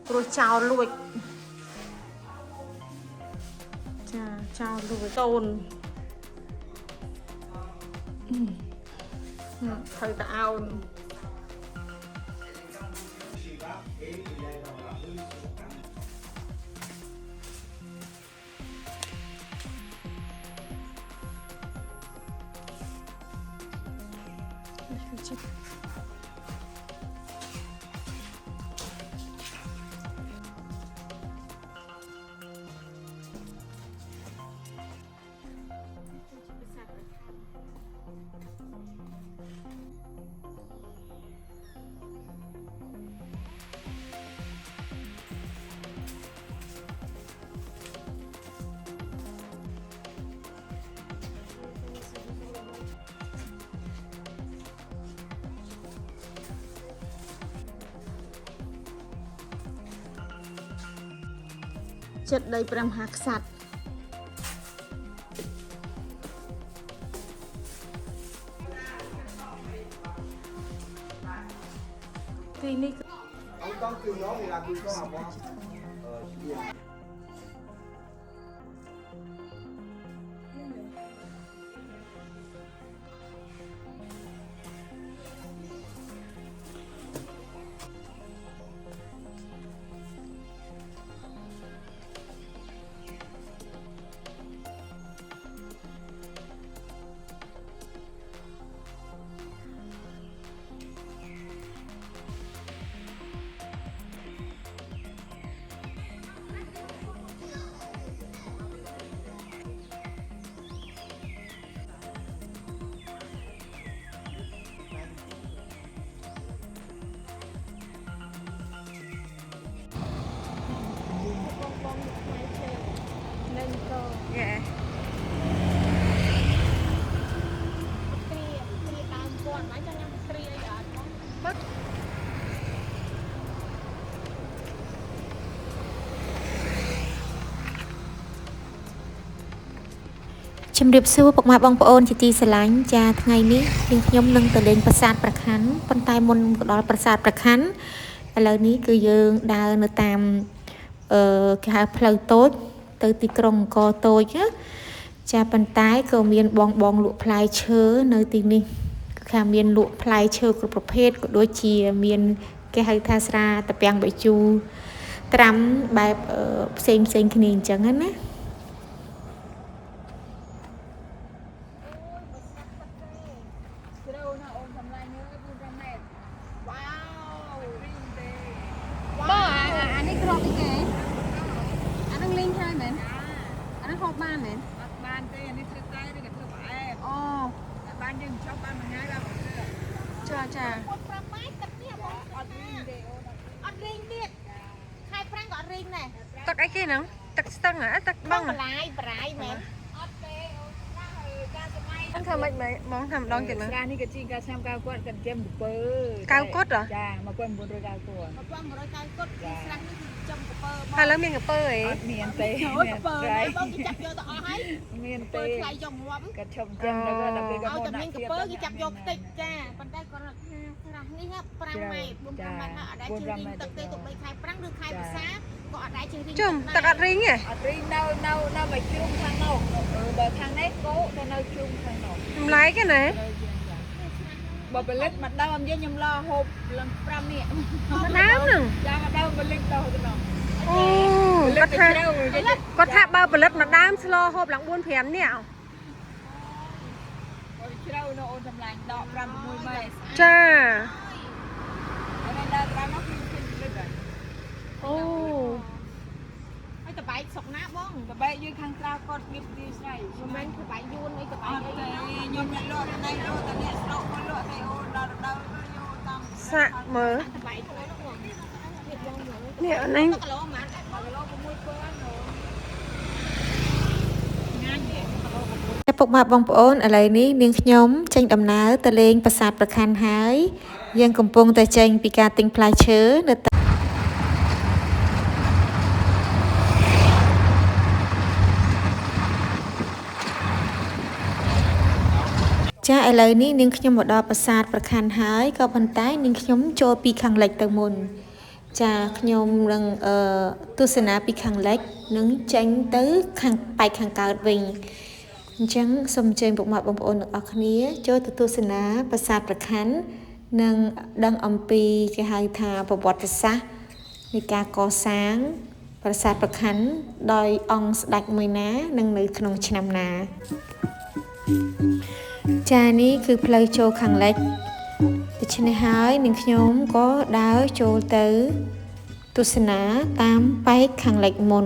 rồi chào lụi chào lụi tôn thầy tạo chất đầy pram hạc sạch clinic ông con kêu nó thì là kêu con học không? dạ chấm điệp xưa bọc mai bong ôn chỉ ti sờ lánh cha ngày ní nhưng nhom nâng từ lên prasadประคัน phân tay môn đó prasad ประคัน lời ní cứ dương đào nơi tam cái phơi tối từ tì krong co tối chứ cha phân tay cầu miền bong bong lụa plai chớ nơi tì ní khả miền lụa plai chớ củaประเภท của đôi chìa miền cái hay tha ra tập yang bảy chu trắm bài xem cái nền chẳng hết á chà tắc ấy kia nè tắc stăng à tắc băng à anh thầm mày món thầm đón kìa raนี่ก็จริงการทำการกดกันเจมบุเปอร์ cao cốtเหรอ จ้ามาเปิ้ลบนรถดาวตัว hay là miếng cà phê ấy เมียนเต้ Trời ơi, bờ này bông cái chặt vô tao ấy เมียน bờ เต้ lại dòng ngắm กระชมเจมแล้วก็ดับเบิลกระ เอา โด แต่ ดนั เมี ก ยงกระ เทียบ เป๋อกี่จับโยกติดจ้าปันได้ก็รักนี่ครับปรังใหม่บุญปรังใหม่ก็ได้ชื่อริงตักเตยตุกใบไข่ปรังหรือไข่ภาษาก็ได้ชื่อริง chùm tắc ắt ring à อัดรีเน่าไปจุ่มข้างนอกเบอร์ทางนี้โก้แต่เน่าจุ่มข้างนอก lái cái này บอกไปเล็กมัดดาวมันเยอะยำล้อหบลังปรัมเนี่ย nám nè จ้ามัดดาวมันเล็กโตตัวน้อง ô có thả bao bật mà đám slow hộp lặng buôn phèn nè เช่าโนโอนทำลายดอกรำมวยใบ cha อะไรดาวรำนักขึ้นเลยแบบ ô ไอ้ตะไบสกน้าบ้อง แต่ใบยืนข้างตากดมิดดีใส่ มันคือใบยูนไอ้ตะไบ ยืนมันโลดในโลดแต่เนี่ยโลดคนโลดในโอนดาวดาวโยตาม xạ mở ตะไบตัวนั้นหมด nè anh ก็ล้อมัน มาโลดก็มวยเปิ้ลหนู តែពុកម៉ែបងប្អូនឥឡូវនេះនាងខ្ញុំចេញដំណើរទៅលេងប្រាសាទប្រខាន់ហើយយើងកំពុងតែចេញពីការទិញផ្លែឈើនៅចាឥឡូវនេះនាងខ្ញុំមកដល់ប្រាសាទប្រខាន់ហើយក៏ប៉ុន្តែនាងខ្ញុំចូលពីខាងលិចទៅមុនចាខ្ញុំនឹងទស្សនាពីខាងលិចនឹងចេញទៅខាងបែកខាងកើតវិញអញ្ចឹងសូមអញ្ជើញពុកម៉ែបងប្អូនទាំងអស់គ្នាចូលទៅទស្សនាប្រាសាទប្រខាន់និងដឹងអំពីគេហៅថាប្រវត្តិសាស្ត្រនៃការកសាងប្រាសាទប្រខាន់ដោយអង្គស្ដេចមួយណានិងនៅក្នុងឆ្នាំណាចានេះគឺផ្លូវចូលខាងលិចដូច្នេះហើយនាងខ្ញុំក៏ដើរចូលទៅទស្សនាតាមបែកខាងលិចមុន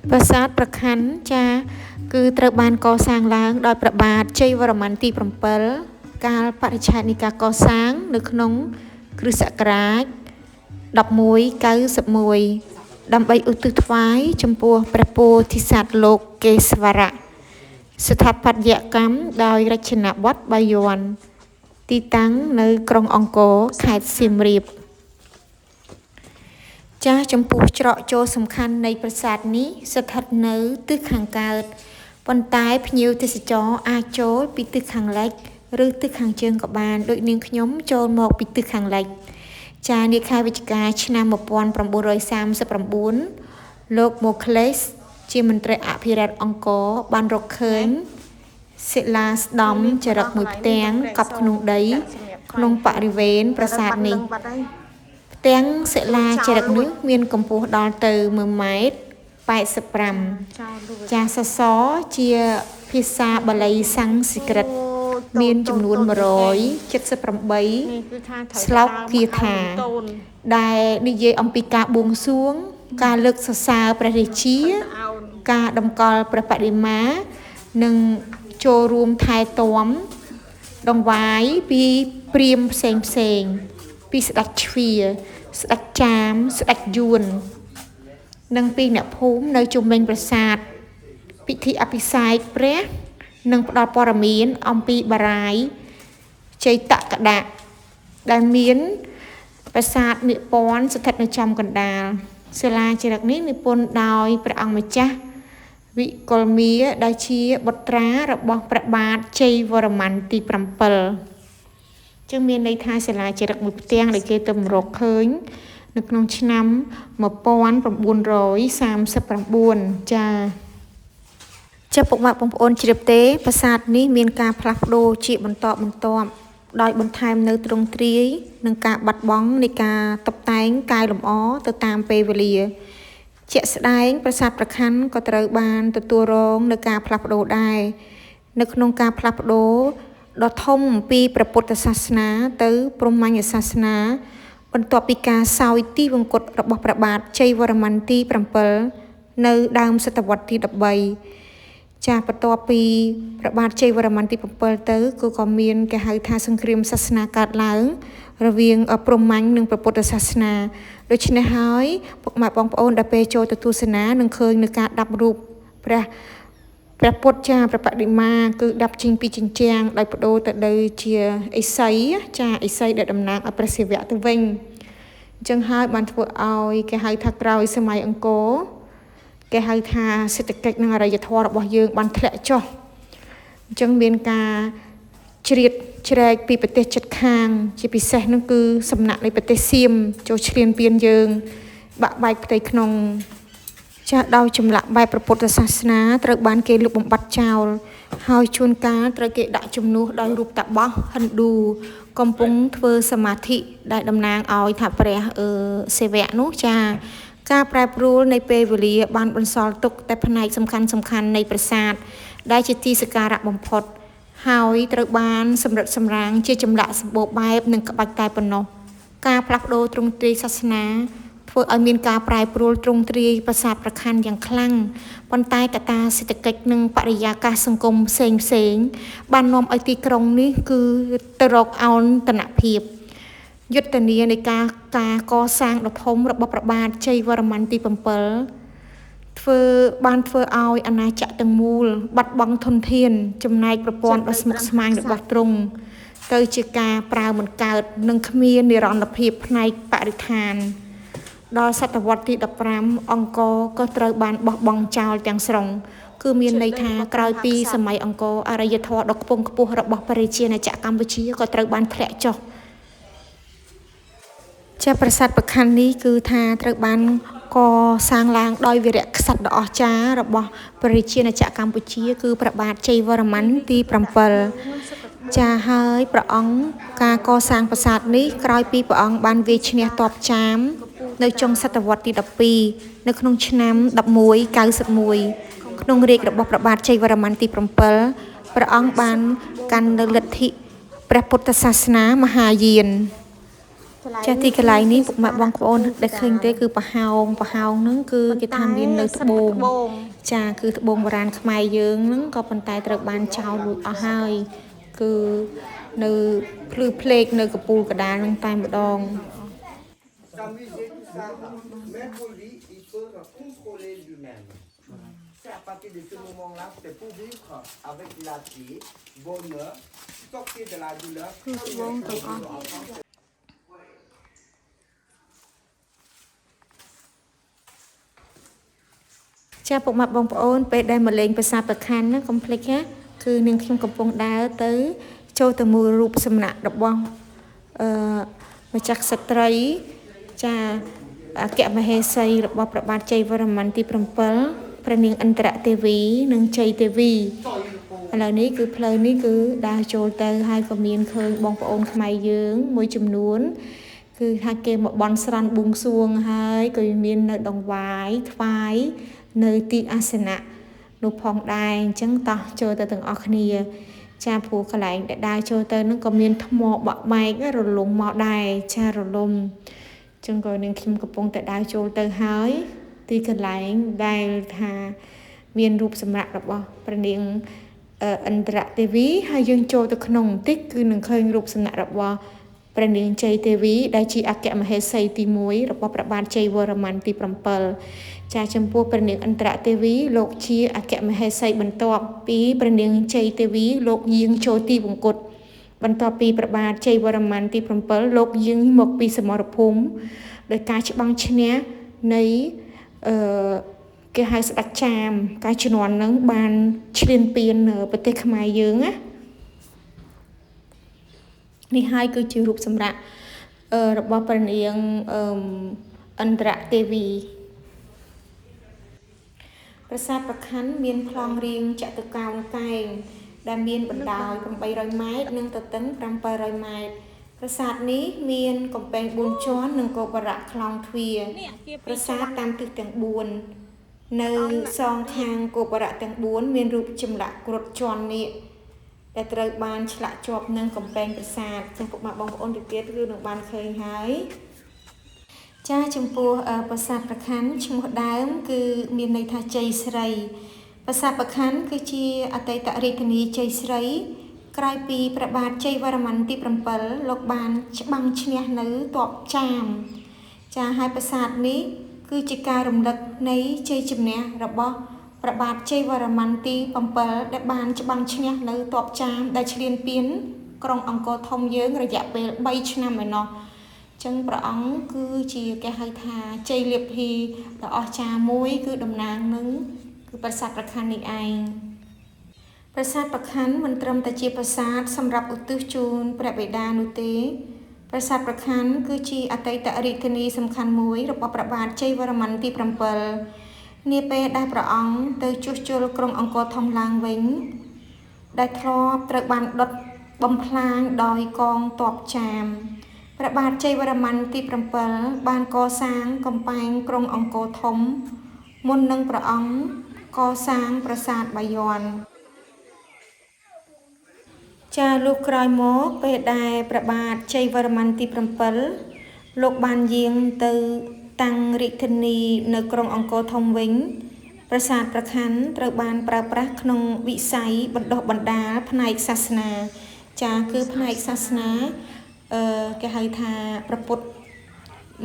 ប្រាសាទប្រខាន់ចាគឺត្រូវបានកសាងឡើងដោយព្រះបាទជ័យវរ្ម័នទី7កាលបរិច្ឆេទនៃការកសាងនៅក្នុងគ្រិស្តសករាជ1191ដើម្បីឧទ្ទិសថ្វាយចំពោះព្រះពោធិសត្វលោកកេសវរៈស្ថាបត្យកម្មដោយរចនាបថបាយ័នទីតាំងនៅក្រុងអង្គរខេត្តសៀមរាបចាស់ចំពោះច្រកចូលសំខាន់នៃប្រាសាទនេះស្ថិតនៅទិសខាងកើតប៉ុន្តែភ្ញៀវទេសចរអាចចូលពីទិសខាងលិចឬទិសខាងជើងក៏បានដូចនាងខ្ញុំចូលមកពីទិសខាងលិចចានាខែវិច្ឆិកាឆ្នាំ1939លោកម៉ូក្លេសជាមន្ត្រីអភិរក្សអង្គរបានរកឃើញសិលាស្ដំចរិតមួយផ្ទាំងកប់ក្នុងដីក្នុងបរិវេណប្រាសាទនេះផ្ទាំងសិលាចរិតនេះមានកម្ពស់ដល់ទៅ1.85 ម៉ែត្រចាសសរជាភាសាបាលីសំស្ក្រឹតមានចំនួន178ស្លោកគាថាដែលនិយាយអំពីការបួងសួងការលើកសរសើរព្រះរាជាការតម្កល់ព្រះបដិមានិងចូលរួមថែទាំដង្វាយពីព្រាហ្មណ៍ផ្សេងពីស្ដេចជ្វាស្ដេចចាមស្ដេចយួននិងពីអ្នកភូមិនៅជុំវិញប្រាសាទពិធីអភិសេកព្រះនិងផ្ដល់ព័ត៌មានអំពីបារាយជ័យតកដៈដែលមានប្រាសាទនិពន្ធស្ថិតនៅចំកណ្ដាលសិលាចារឹកនេះនិពន្ធដោយព្រះអង្គម្ចាស់វិកុលមាដែលជាបុត្រារបស់ព្រះបាទជ័យវរ្ម័នទី7ចឹងមានន័យថាសិលាចារឹកមួយផ្ទាំងដែលគេទៅរកឃើញនៅក្នុងឆ្នាំ1939ចាពុកម៉ែបងប្អូនជ្រាបទេប្រាសាទនេះមានការផ្លាស់ប្ដូរជាបន្តបន្ទាប់ដោយបន្ថែមនៅទ្រង់ទ្រាយនិងការបាត់បង់នៃការតុបតែងកែលម្អទៅតាមពេលវេលាជាក់ស្ដែងប្រាសាទប្រខាន់ក៏ត្រូវបានទទួលរងនឹងការផ្លាស់ប្ដូរដែរនៅក្នុងការផ្លាស់ប្ដូរដ៏ធំពីព្រះពុទ្ធសាសនាទៅព្រហ្មញ្ញសាសនាបន្ទាប់ពីការសោយទីវង្គតរបស់ព្រះបាទជ័យវរ្ម័នទី7នៅដើមសតវត្សទី13ចាបន្ទាប់ពីព្រះបាទជ័យវរ្ម័នទី7ទៅក៏មានគេហៅថាសង្គ្រាមសាសនាកើតឡើងរវាងព្រហ្មញ្ញនិងព្រះពុទ្ធសាសនាដូច្នេះហើយពុកម៉ែបងប្អូនដែលពេលចូលទៅទស្សនានឹងឃើញនៅការដាប់រូបព្រះពុទ្ធចាព្រះបដិមាគឺដាប់ចេញពីជញ្ជាំងដោយបដូរទៅលើជាឥសីចាឥសីដែលតំណាងឲ្យព្រះសិវៈទៅវិញអញ្ចឹងហើយបានធ្វើឲ្យគេហៅថាក្រោយសម័យអង្គរគេហៅថាសេដ្ឋកិច្ចនិងអរិយធម៌របស់យើងបានធ្លាក់ចុះអញ្ចឹងមានការជ្រៀតជ្រែកពីប្រទេសជិតខាងជាពិសេសនោះគឺសំណាក់នៃប្រទេសសៀមចូលឈ្លានពានយើងបាក់បែកផ្ទៃក្នុងចាស់ដោយចម្លាក់បែបព្រះពុទ្ធសាសនាត្រូវបានគេលុបបំបាត់ចោលហើយជួនកាលត្រូវគេដាក់ជំនួសដោយរូបតាបោះហិណ្ឌូកំពុងធ្វើសមាធិដែលតំណាងឲ្យថាព្រះសិវៈនោះចាការប្រែប្រួលនៃពេលវេលាបានបន្សល់ទុកតែផ្នែកសំខាន់នៃប្រាសាទដែលជាទីសក្ការៈបំផុតហើយត្រូវបានសម្រិតសម្រាំងជាចម្លាក់សម្បូរបែបនិងក្បាច់តែប៉ុណ្ណោះការផ្លាស់ប្ដូរទ្រង់ទ្រាយសាសនាធ្វើឲ្យមានការប្រែប្រួលទ្រង់ទ្រាយប្រាសាទប្រខាន់យ៉ាងខ្លាំងប៉ុន្តែកត្តាសេដ្ឋកិច្ចនិងបរិយាកាសសង្គមផ្សេងបាននាំឲ្យទីក្រុងនេះគឺទៅរកអោនតនភាពយុទ្ធនានៃការកសាងដ៏ធំរបស់ព្រះបាទជ័យវរ្ម័នទី7 ធ្វើបានធ្វើឲ្យអាណាចក្រទាំងមូលបាត់បង់ធនធានចំណែកប្រព័ន្ធដ៏ស្មុគស្មាញរបស់ទ្រង់ទៅជាការប្រើមិនកើតនិងគ្មាននិរន្តរភាពផ្នែកបរិស្ថានដល់សតវត្សទី15អង្គរក៏ត្រូវបានបោះបង់ចោលទាំងស្រុងគឺមានន័យថាក្រោយពីសម័យអង្គរអរិយធម៌ដ៏ខ្ពង់ខ្ពស់របស់ព្រះរាជាណាចក្រកម្ពុជាក៏ត្រូវបានធ្លាក់ចុះជាប្រាសាទប្រខ័ណ្ឌនេះគឺថាត្រូវបានកសាងឡើងដោយវីរៈក្សត្រដ៏អស្ចារ្យរបស់ព្រះរាជាណាចក្រកម្ពុជាគឺព្រះបាទជ័យវរ្ម័នទី7ចាហើយព្រះអង្គការកសាងប្រាសាទនេះក្រោយពីព្រះអង្គបានវាយឈ្នះទ័ពចាមនៅចុងសតវត្សទី12នៅក្នុងឆ្នាំ1191ក្នុងរាជ្យរបស់ព្រះបាទជ័យវរ្ម័នទី7ព្រះអង្គបានកាន់នៅលទ្ធិព្រះពុទ្ធសាសនាមហាយានចាទីកន្លែងនេះពុកម៉ែបងប្អូនដែលឃើញទេគឺប្រហោងហ្នឹងគឺគេថាមាននៅត្បូងចាគឺត្បូងបុរាណខ្មែរយើងហ្នឹងក៏ប៉ុន្តែត្រូវបានចោលរួចអស់ហើយគឺនៅភ្លឺភ្លេកនៅកពូលកដាលហ្នឹងតែម្ដង S'amuser tout ça, même pour lui, il faut contrôler lui-même. C'est à partir de ce moment-là, c'est pour vivre avec la vie, bonheur, sortir de la douleur. ចាពុកម៉ែបងប្អូនពេលដែលមកលេងប្រាសាទប្រខ័ណ្ឌណាកុំភ្លេចណាគឺនាងខ្ញុំកំពុងដើរទៅចូលទៅមើលរូបសំណាករបស់ម្ចាស់ក្សត្រីចាអគ្គមហេសីរបស់ព្រះបាទជ័យវរ្ម័នទី7ព្រះនាងឥន្ទ្រទេវីនិងជ័យទេវីឥឡូវនេះគឺផ្លូវនេះគឺដើរចូលទៅហើយក៏មានឃើញបងប្អូនខ្មែរយើងមួយចំនួនគឺថាគេមកបន់ស្រន់បួងសួងហើយក៏មាននៅដងវាយថ្វាយនៅទីអាសនៈនោះផងដែរអញ្ចឹងតោះចូលទៅទាំងអស់គ្នាចាព្រោះកន្លែងដែលដើរចូលទៅហ្នឹងក៏មានថ្មបាក់បែករលំមកដែរចារលំអញ្ចឹងក៏នឹងខ្ញុំកំពុងតែដើរចូលទៅហើយទីកន្លែងដែលថាមានរូបសម្រាប់របស់ព្រះនាងឥន្ទ្រទេវីហើយយើងចូលទៅក្នុងបន្តិចគឺនឹងឃើញរូបសម្រាប់របស់ព្រះនាងជ័យទេវីដែលជាអគ្គមហេសីទី1របស់ព្រះបាទជ័យវរ្ម័នទី7ចាចំពោះព្រះនាងឥន្ទ្រទេវីលោកជាអគ្គមហេសីបន្ទាប់ពីព្រះនាងជ័យទេវីលោកយាងចូលទីវង្គតបន្ទាប់ពីព្រះបាទជ័យវរ្ម័នទី7លោកយាងមកពីសមរភូមិដោយការច្បាំងឈ្នះនៃគេហៅស្ដេចចាមការជំនាន់ហ្នឹងបានឈ្លានពានប្រទេសខ្មែរយើងណានេះហើយគឺជារូបសម្រាប់របស់ព្រះនាងឥន្ទ្រទេវីប្រាសាទប្រខ័ណ្ឌមានប្លង់រាងចតុកោណកែងដែលមានបណ្ដោយ800ម៉ែត្រនិងទទឹង700ម៉ែត្រប្រាសាទនេះមានកំពែង4ជាន់និងគោបុរៈខ្លងទ្វារប្រាសាទតាមទិសទាំង4នៅសងខាងគោបុរៈទាំង4មានរូបចម្លាក់គ្រុឌជាន់នាគដែលត្រូវបានឆ្លាក់ជាប់នឹងកំពែងប្រាសាទចំពោះបងប្អូនទីទៀតគឺនឹងបានឃើញហើយចាចំពោះប្រាសាទប្រខ័ណ្ឌឈ្មោះដើមគឺមានន័យថាជ័យស្រីប្រាសាទប្រខ័ណ្ឌគឺជាអតីតរាជធានីជ័យស្រីក្រោយពីព្រះបាទជ័យវរ្ម័នទី7លោកបានច្បាំងឈ្នះនៅទ័ពចាមចាហើយប្រាសាទនេះគឺជាការរំលឹកនៃជ័យជំនះរបស់ព្រះបាទជ័យវរ្ម័នទី7ដែលបានច្បាំងឈ្នះនៅទ័ពចាមដែលឈ្លានពានក្រុងអង្គរធំយើងរយៈពេល3ឆ្នាំឯណោះចឹងព្រះអង្គគឺជាគេហៅថាជ័យលាភីដ៏អស្ចារ្យមួយគឺតំណាងនឹងគឺប្រាសាទប្រខ័ណ្ឌនេះឯងប្រាសាទប្រខ័ណ្ឌមិនត្រឹមតែជាប្រាសាទសម្រាប់ឧទ្ទិសជូនព្រះបិតានោះទេប្រាសាទប្រខ័ណ្ឌគឺជាអតីតរាជធានីសំខាន់មួយរបស់ព្រះបាទជ័យវរ្ម័នទី7នាពេលដែលព្រះអង្គទៅជួសជុលក្រុងអង្គរធំឡើងវិញដែលធ្លាប់ត្រូវបានដុតបំផ្លាញដោយកងទ័ពចាមព្រះបាទជ័យវរ្ម័នទី7បានកសាងកំពែងក្រុងអង្គរធំមុននឹងព្រះអង្គកសាងប្រាសាទបាយ័នចាលុះក្រោយមកពេលដែលព្រះបាទជ័យវរ្ម័នទី7លោកបានយាងទៅតាំងរាជធានីនៅក្រុងអង្គរធំវិញប្រាសាទប្រខ័ណ្ឌត្រូវបានប្រើប្រាស់ក្នុងវិស័យបណ្ដុះបណ្ដាលផ្នែកសាសនាចាគឺផ្នែកសាសនាគេហៅថាព្រះពុទ្ធ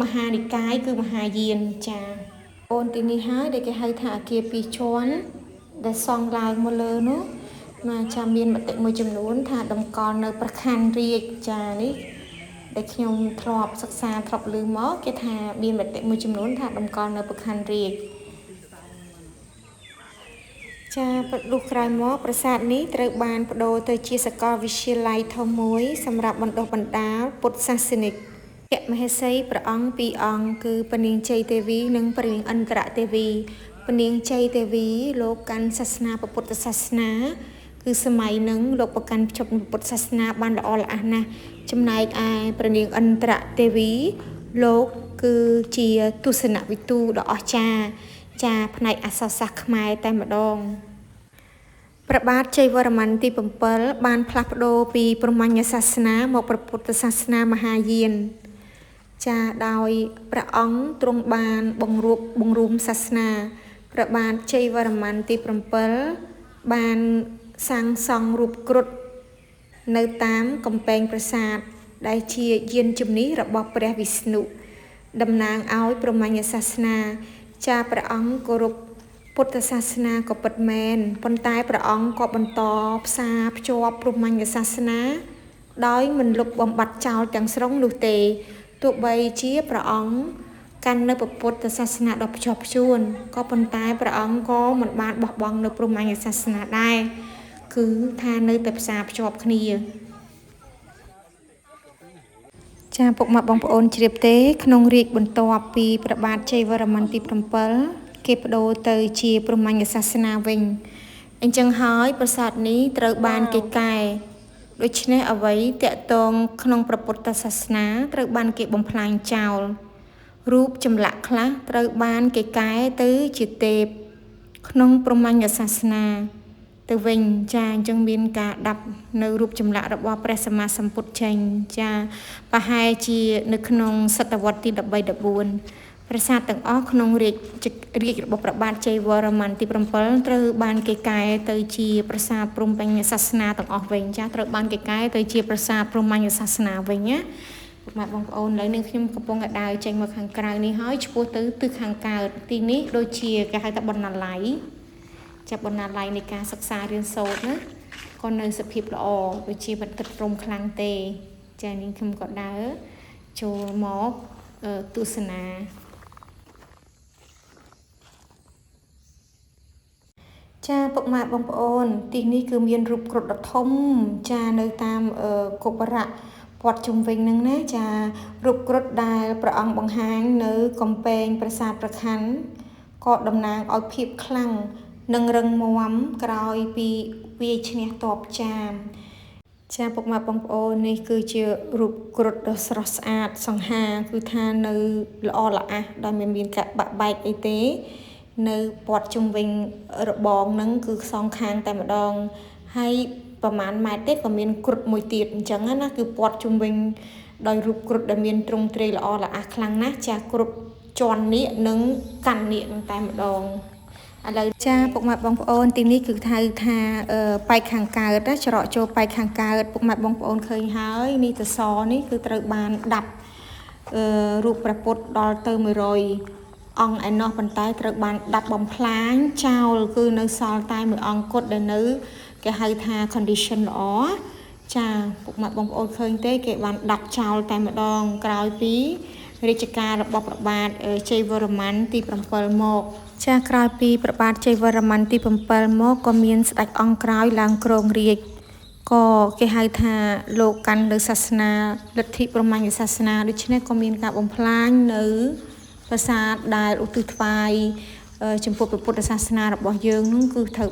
មហានិកាយគឺមហាយានចា អូនទីនេះហើយដែលគេហៅថាអគារ2ជាន់ដែលសង់ឡើងមកលើនោះណាចាមានមតិមួយចំនួនថាតម្កល់នៅប្រខណ្ឌរាជចានេះដែលខ្ញុំធ្លាប់សិក្សាធ្លាប់ឮមកគេថាមានមតិមួយចំនួនថាតម្កល់នៅប្រខណ្ឌរាជចាប្រឌុះក្រោយមកប្រាសាទនេះត្រូវបានប្ដូរទៅជាសាកលវិទ្យាល័យធំមួយសម្រាប់បណ្ដុះបណ្ដាលពុទ្ធសាសនិកមហេសីព្រះអង្គពីរអង្គគឺព្រះនាងជ័យទេវីនិងព្រះនាងឥន្ទ្រទេវីព្រះនាងជ័យទេវីលោកកាន់សាសនាពុទ្ធសាសនាគឺសម័យនឹងលោកប្រកាន់ភ្ជាប់ពុទ្ធសាសនាបានល្អល្អះណាស់ចំណែកឯព្រះនាងឥន្ទ្រទេវីលោកគឺជាទស្សនវិទូដ៏អស្ចារ្យចាផ្នែកអក្សរសាស្ត្រខ្មែរតែម្ដងព្រះបាទជ័យវរ្ម័នទី7បានផ្លាស់ប្ដូរពីព្រហ្មញ្ញសាសនាមកព្រះពុទ្ធសាសនាមហាយានចាដោយព្រះអង្គទ្រង់បានបង្រួមសាសនាព្រះបាទជ័យវរ្ម័នទី7បានសាងសង់រូបគ្រុឌនៅតាមកំពែងប្រាសាទដែលជាយានជំនិះរបស់ព្រះវិស្ណុតំណាងឲ្យព្រហ្មញ្ញសាសនាចាព្រះអង្គគោរពពុទ្ធសាសនាក៏ពិតមែនប៉ុន្តែព្រះអង្គក៏បន្តផ្សារភ្ជាប់ព្រហ្មញ្ញសាសនាដោយមិនលុបបំបាត់ចោលទាំងស្រុងនោះទេទោះបីជាព្រះអង្គកាន់នៅពុទ្ធសាសនាដ៏ភ្ជាប់ភ្ជួនក៏ប៉ុន្តែព្រះអង្គក៏មិនបានបោះបង់នៅព្រហ្មញ្ញសាសនាដែរគឺថានៅតែផ្សារភ្ជាប់គ្នាចាពុកម៉ែបងប្អូនជ្រាបទេក្នុងរាជបន្ទាប់ពីព្រះបាទជ័យវរ្ម័នទី7គេបដូរទៅជាព្រហ្មញ្ញសាសនាវិញអញ្ចឹងហើយប្រាសាទនេះត្រូវបានគេកែដូច្នេះអ្វីតាក់ទងក្នុងព្រះពុទ្ធសាសនាត្រូវបានគេបំផ្លាញចោលរូបចម្លាក់ខ្លះត្រូវបានគេកែទៅជាទេពក្នុងព្រហ្មញ្ញសាសនាទៅវិញចាអញ្ចឹងមានការដាប់នៅរូបចម្លាក់របស់ព្រះសម្មាសម្ពុទ្ធចេញចាប្រហែលជានៅក្នុងសតវត្សទី13 14ប្រាសាទទាំងអស់ក្នុងរាជរបស់ព្រះបាទជ័យវរ្ម័នទី7ត្រូវបានគេកែទៅជាប្រាសាទព្រហ្មញ្ញសាសនាទាំងអស់វិញចាត្រូវបានគេកែទៅជាប្រាសាទព្រហ្មញ្ញសាសនាវិញណាពុកម៉ែបងប្អូនឥឡូវនេះខ្ញុំកំពុងតែដើរចេញមកខាងក្រៅនេះហើយឆ្ពោះទៅទិសខាងកើតទីនេះដូចជាគេហៅថាបណ្ណាល័យចាប់បណ្ណាល័យនៃការសិក្សារៀនសូត្រណាក៏នៅសភាពល្អដូចជាមិនគិតរំខ្លាំងទេចានាងខ្ញុំក៏ដើរចូលមកទស្សនាចាពុកម៉ែបងប្អូនទីនេះគឺមានរូបគ្រុឌដ៏ធំចានៅតាមកុបរៈព័ទ្ធជុំវិញហ្នឹងណាចារូបគ្រុឌដែលព្រះអង្គបង្ហាញនៅកំពែងប្រាសាទព្រះខ័នក៏តំណាងឲ្យភាពខ្លាំងនិងរឹងមាំក្រោយពីវាយឈ្នះទ័ពចាមចាពុកម៉ែបងប្អូននេះគឺជារូបគ្រុឌដ៏ស្រស់ស្អាតសង្ហាគឺថានៅល្អល្អះដែលមិនមានការបាក់បែកអីទេនៅព័ទ្ធជុំវិញរបងហ្នឹងគឺសងខាងតែម្ដងហើយប្រហែលម៉ែត្រទេក៏មានគ្រុឌមួយទៀតអញ្ចឹងណាគឺព័ទ្ធជុំវិញដោយរូបគ្រុឌដែលមានទ្រង់ទ្រាយល្អល្អះខ្លាំងណាស់ចាគ្រុឌជាន់នាគនិងកាន់នាគនឹងតែម្ដងឥឡូវចាពុកម៉ែបងប្អូនទីនេះគឺថាប៉ែកខាងកើតច្រកចូលប៉ែកខាងកើតពុកម៉ែបងប្អូនឃើញហើយនេះសសរនេះគឺត្រូវបានដាប់រូបព្រះពុទ្ធដល់ទៅ100អង្គឯណោះប៉ុន្តែត្រូវបានដាប់បំផ្លាញចោលគឺនៅសល់តែមួយអង្គគត់ដែលនៅគេហៅថា condition ល្អចាពុកម៉ែបងប្អូនឃើញទេគេបានដាប់ចោលតែម្ដងក្រោយពីរាជការរបស់ព្រះបាទជ័យវរ្ម័នទី7មកចាក្រោយពីព្រះបាទជ័យវរ្ម័នទី7មកក៏មានស្ដេចអង្គក្រោយឡើងគ្រងរាជ្យក៏គេហៅថាលោកកាន់នៅសាសនាលទ្ធិព្រហ្មញ្ញសាសនាដូច្នេះក៏មានការបំផ្លាញនៅប្រាសាទដែលឧទ្ទិសថ្វាយចំពោះព្រះពុទ្ធសាសនារបស់យើងនោះគឺត្រូវ